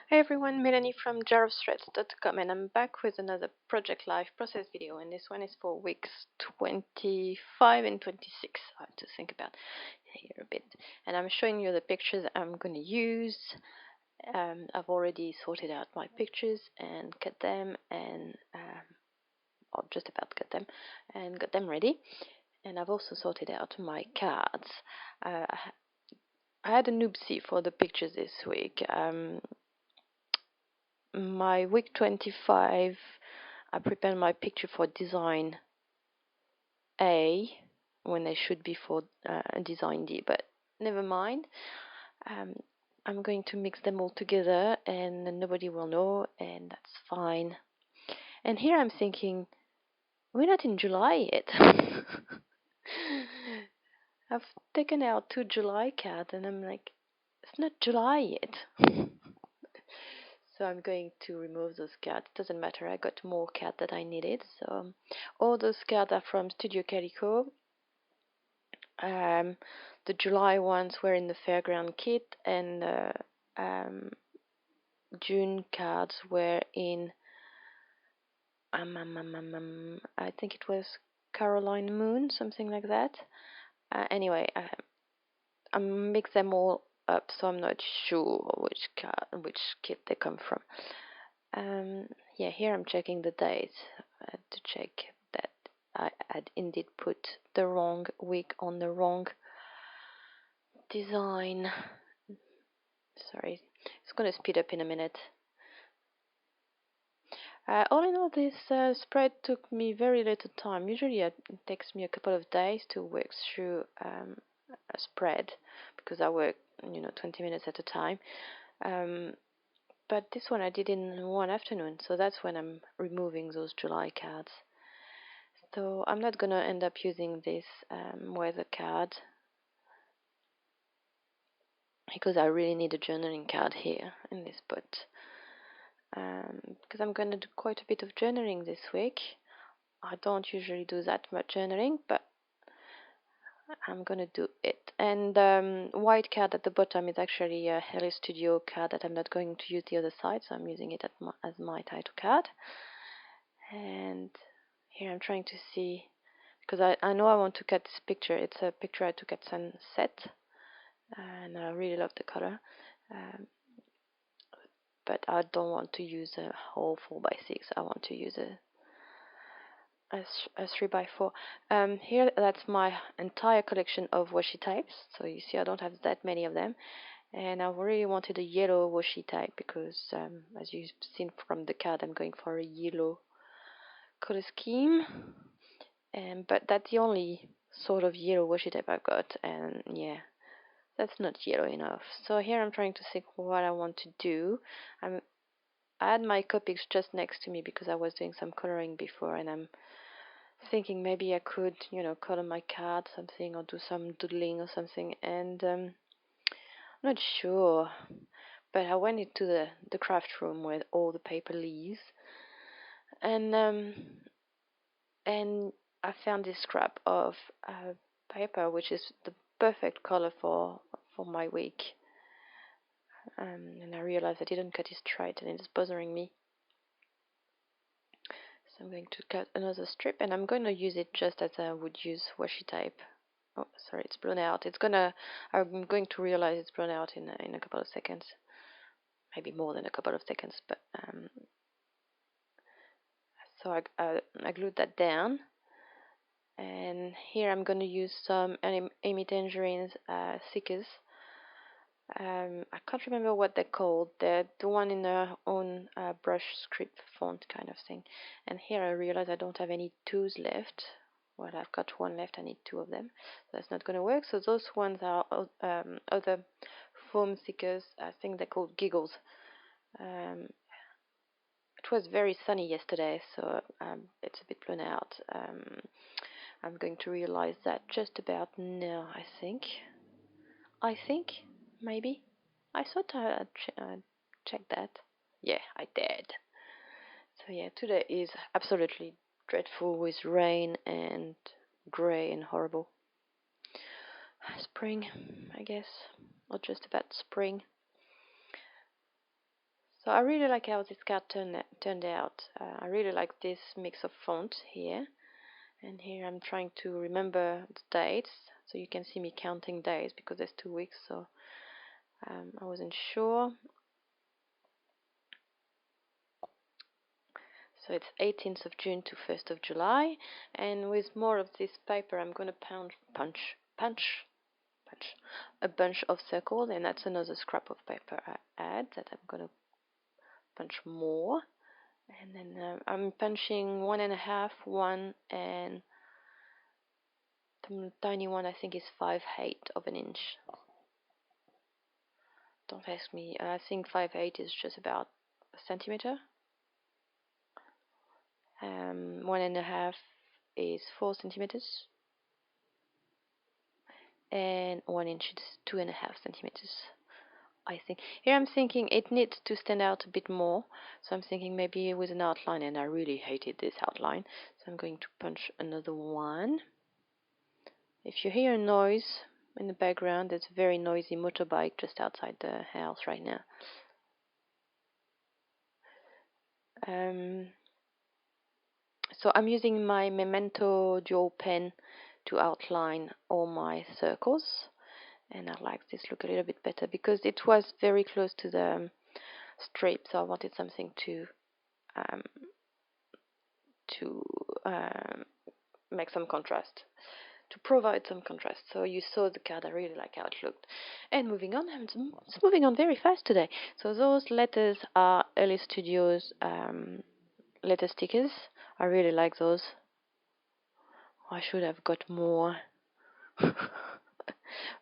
Hey everyone, Melanie from jarofthreads.com, and I'm back with another Project Life process video, and this one is for weeks 25 and 26. I have to think about here a bit. And I'm showing you the pictures I'm going to use. I've already sorted out my pictures and cut them, and or just about cut them, and got them ready. And I've also sorted out my cards. I had a noopsie for the pictures this week. My week 25, I prepared my picture for design A when they should be for design D, but never mind. Um, I'm going to mix them all together and nobody will know, and that's fine. And here I'm thinking, we're not in July yet. I've taken out 2 July cards and I'm like, it's not July yet. So I'm going to remove those cards. It doesn't matter, I got more cards that I needed. So all those cards are from Studio Calico. The July ones were in the Fairground kit, and June cards were in, I think it was Caroline Moon, something like that. Anyway, I mix them all up, so I'm not sure which kit they come from. Yeah, here I'm checking the dates to check that I had indeed put the wrong week on the wrong design. Sorry, it's going to speed up in a minute. All in all, this spread took me very little time. Usually it takes me a couple of days to work through a spread because I work 20 minutes at a time. But this one I did in one afternoon, so that's when I'm removing those July cards. So I'm not gonna end up using this weather card because I really need a journaling card here in this spot. Because I'm gonna do quite a bit of journaling this week. I don't usually do that much journaling, but I'm gonna do it. And white card at the bottom is actually a Hello Studio card that I'm not going to use the other side, so I'm using it as my title card. And here I'm trying to see, because I know I want to cut this picture. It's a picture I took at sunset, and I really love the color. But I don't want to use a whole 4x6. I want to use a 3x4. Here, that's my entire collection of washi types. So you see, I don't have that many of them. And I really wanted a yellow washi type because, as you've seen from the card, I'm going for a yellow color scheme. But that's the only sort of yellow washi type I've got. And yeah, that's not yellow enough. So here I'm trying to think what I want to do. I had my Copics just next to me because I was doing some coloring before, and I'm thinking maybe I could, color my card something or do some doodling or something, and I'm not sure. But I went into the craft room with all the paper leaves, and I found this scrap of paper, which is the perfect color for my week. And I realized I didn't cut it straight, and it's bothering me. So I'm going to cut another strip, and I'm going to use it just as I would use washi tape. Oh, sorry, it's blown out. I'm going to realize it's blown out in a couple of seconds. Maybe more than a couple of seconds, but so I glued that down. And here I'm going to use some Amy Tangerine's stickers. I can't remember what they're called. They're the one in their own brush script font kind of thing. And here I realize I don't have any twos left. Well, I've got one left. I need two of them. So that's not going to work. So those ones are other foam stickers. I think they're called Giggles. It was very sunny yesterday, so it's a bit blown out. I'm going to realize that just about now, I think. Maybe. I thought I checked that. Yeah, I did. So yeah, today is absolutely dreadful with rain and grey and horrible. Spring, I guess, or just about spring. So I really like how this card turned out. I really like this mix of font here. And here I'm trying to remember the dates. So you can see me counting days because there's 2 weeks. So I wasn't sure. So it's 18th of June to 1st of July. And with more of this paper, I'm going to punch a bunch of circles. And that's another scrap of paper I add that I'm going to punch more. And then I'm punching 1.5, 1, and the tiny one I think is 5/8 of an inch. Don't ask me. I think 5/8 is just about a centimeter. 1.5 is 4 centimeters, and 1 inch is 2.5 centimeters. I think here I'm thinking it needs to stand out a bit more, so I'm thinking maybe with an outline, and I really hated this outline, so I'm going to punch another one. If you hear a noise in the background, there's a very noisy motorbike just outside the house right now. So I'm using my Memento dual pen to outline all my circles, and I like this look a little bit better because it was very close to the strip, so I wanted something to um, make some contrast, to provide some contrast. So you saw the card. I really like how it looked. And moving on, it's moving on very fast today. So those letters are LA Studios letter stickers. I really like those. I should have got more.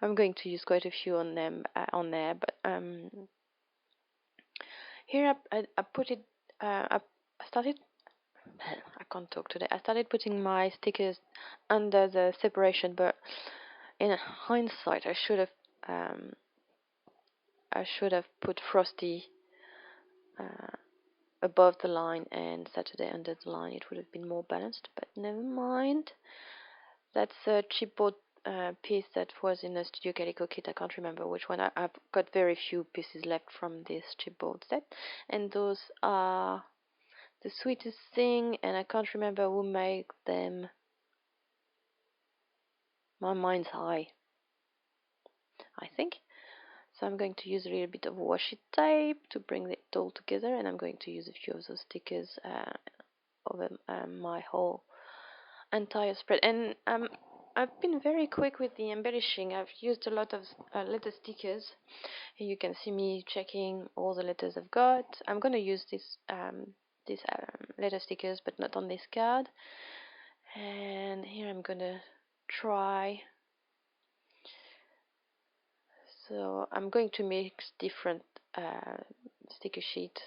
I'm going to use quite a few on them on there, but here I put it. I started. I can't talk today. I started putting my stickers under the separation, but in hindsight, I should have put Frosty above the line and Saturday under the line. It would have been more balanced, but never mind. That's a chipboard piece that was in the Studio Calico kit. I can't remember which one. I've got very few pieces left from this chipboard set, and those are the sweetest thing, and I can't remember who made them. My mind's high, I think. So I'm going to use a little bit of washi tape to bring it all together, and I'm going to use a few of those stickers over my whole entire spread. And I've been very quick with the embellishing. I've used a lot of letter stickers. Here you can see me checking all the letters I've got. I'm going to use these letter stickers, but not on this card. And here I'm going to try. So I'm going to mix different sticker sheets.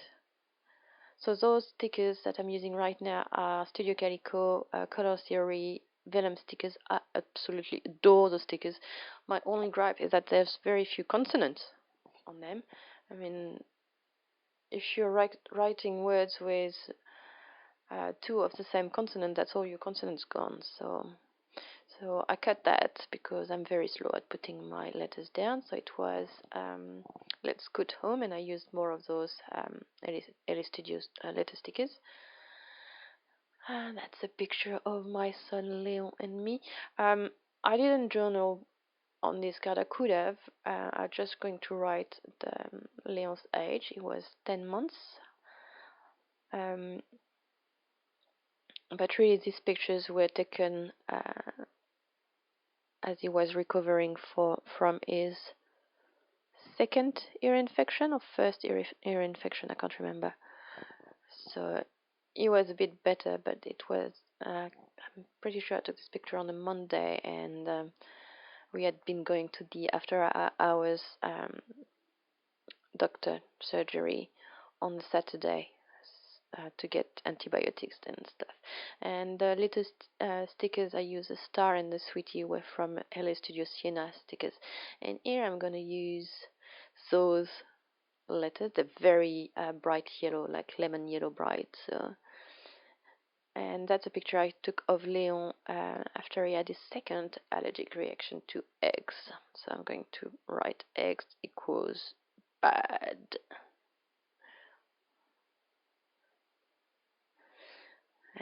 So those stickers that I'm using right now are Studio Calico, Color Theory, Vellum stickers. I absolutely adore those stickers. My only gripe is that there's very few consonants on them. I mean, if you're writing words with two of the same consonant, that's all your consonants gone. So I cut that because I'm very slow at putting my letters down. So it was Let's Scoot Home, and I used more of those LA Studios letter stickers. That's a picture of my son Leon and me. I didn't journal on this card. I could have. I'm just going to write Leon's age. He was 10 months. But really, these pictures were taken as he was recovering from his second ear infection or first ear infection. I can't remember. So he was a bit better, but it was. I'm pretty sure I took this picture on a Monday, and we had been going to the after hours doctor surgery on Saturday to get antibiotics and stuff. And the little stickers I use, the star and the sweetie, were from LA Studio Sienna stickers. And here I'm going to use those letters. They're very bright yellow, like lemon yellow bright. So, and that's a picture I took of Leon after he had his second allergic reaction to eggs. So I'm going to write eggs equals bad.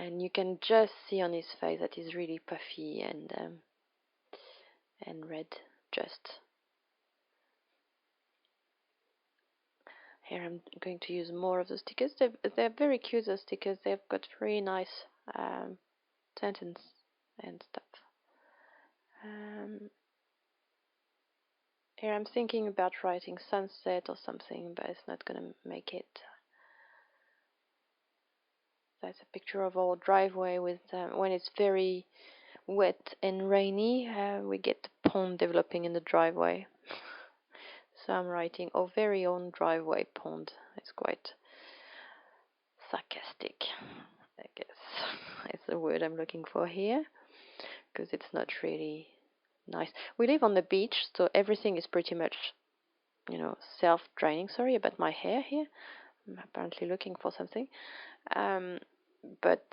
and you can just see on his face that he's really puffy and red. Just here, I'm going to use more of the stickers. They're very cute. Those stickers. They've got very nice sentence and stuff. Here I'm thinking about writing sunset or something, but it's not gonna make it. That's a picture of our driveway with when it's very wet and rainy, we get the pond developing in the driveway. So I'm writing our very own driveway pond. It's quite sarcastic, I guess. It's the word I'm looking for here, because it's not really nice. We live on the beach, so everything is pretty much, self-draining. Sorry about my hair here. I'm apparently looking for something. But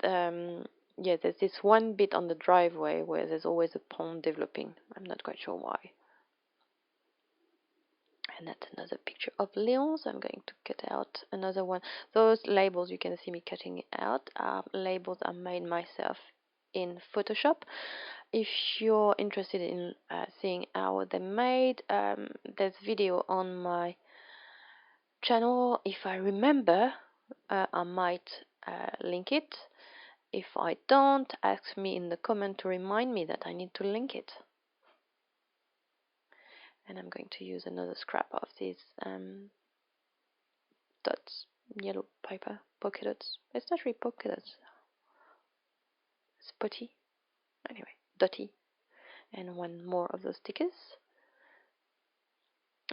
yeah, there's this one bit on the driveway where there's always a pond developing. I'm not quite sure why. And that's another picture of Leon. So I'm going to cut out another one. Those labels you can see me cutting out are labels I made myself in Photoshop. If you're interested in seeing how they're made, there's video on my channel. If I remember, I might link it. If I don't, ask me in the comment to remind me that I need to link it. And I'm going to use another scrap of these dots, yellow paper, polka dots. It's not really polka dots. Spotty. Anyway, dotty. And one more of those stickers.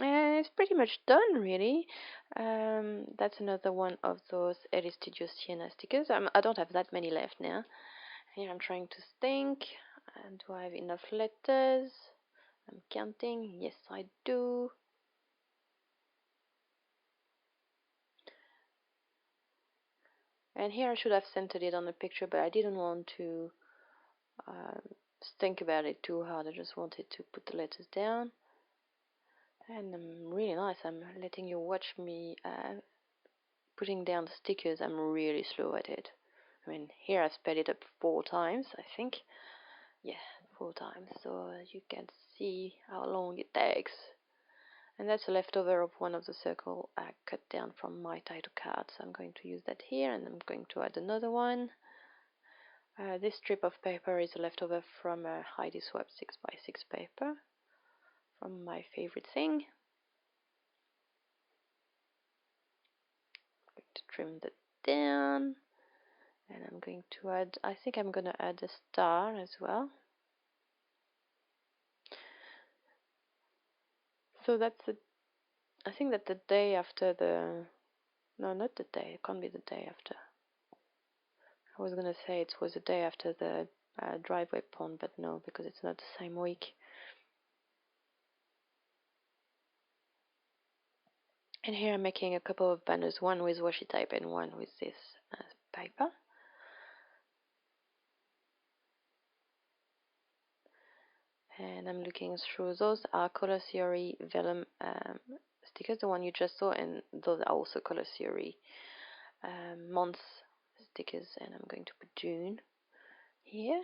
And it's pretty much done, really. That's another one of those Ellie Studio Sienna stickers. I don't have that many left now. Here I'm trying to think. Do I have enough letters? I'm counting. Yes, I do. And here I should have centered it on the picture, but I didn't want to think about it too hard. I just wanted to put the letters down. And really nice. I'm letting you watch me putting down the stickers. I'm really slow at it. I mean, here I sped it up 4 times, I think. Yeah, 4 times. So you can see how long it takes. And that's a leftover of one of the circle I cut down from my title card. So I'm going to use that here, and I'm going to add another one. This strip of paper is a leftover from a Heidi Swap 6x6 paper from my favorite thing. I'm going to trim that down, and I'm going to add, I think I'm going to add a star as well. So that's the, I think that the day after the, no, not the day, it can't be the day after. I was going to say it was the day after the driveway pond, but no, because it's not the same week. And here I'm making a couple of banners, one with washi tape and one with this paper. And I'm looking through. Those are Color Theory vellum stickers, the one you just saw, and those are also Color Theory month stickers. And I'm going to put June here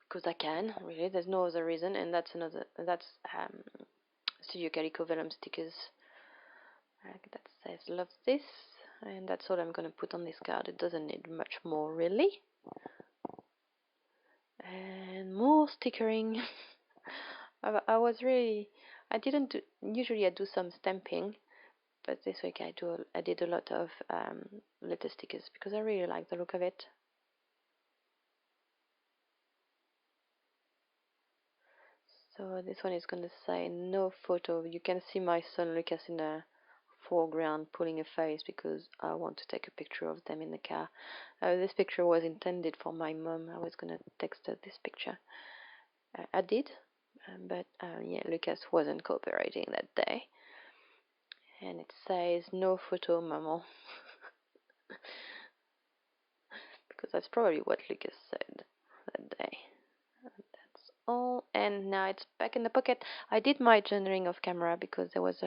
because I can, really. There's no other reason. And that's Studio Calico vellum stickers. That says love this, and that's all I'm going to put on this card. It doesn't need much more, really. And more stickering. I didn't do, usually I do some stamping, but this week I did a lot of letter stickers because I really like the look of it. So this one is going to say no photo. You can see my son Lucas in the foreground pulling a face because I want to take a picture of them in the car. This picture was intended for my mom. I was going to text her this picture. I did, but yeah, Lucas wasn't cooperating that day. And it says no photo, maman. Because that's probably what Lucas said that day. That's all. And now it's back in the pocket. I did my journaling off camera because there was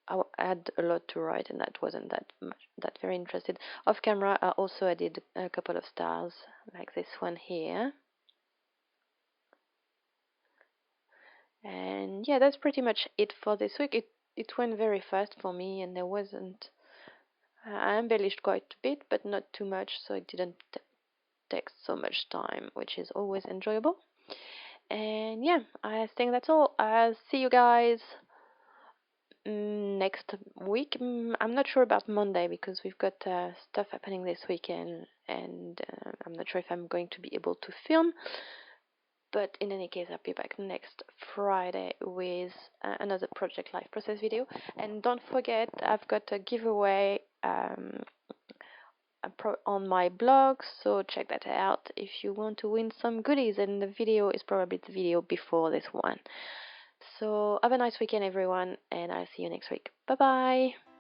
I had a lot to write, and that wasn't that very interested. Off camera, I did a couple of styles like this one here. And yeah, that's pretty much it for this week. It went very fast for me, and there wasn't. I embellished quite a bit, but not too much, so it didn't take so much time, which is always enjoyable. And yeah, I think that's all. I'll see you guys next week. I'm not sure about Monday because we've got stuff happening this weekend, and I'm not sure if I'm going to be able to film. But in any case, I'll be back next Friday with another Project Life Process video. And don't forget, I've got a giveaway on my blog, so check that out if you want to win some goodies. And the video is probably the video before this one. So have a nice weekend, everyone, and I'll see you next week. Bye bye.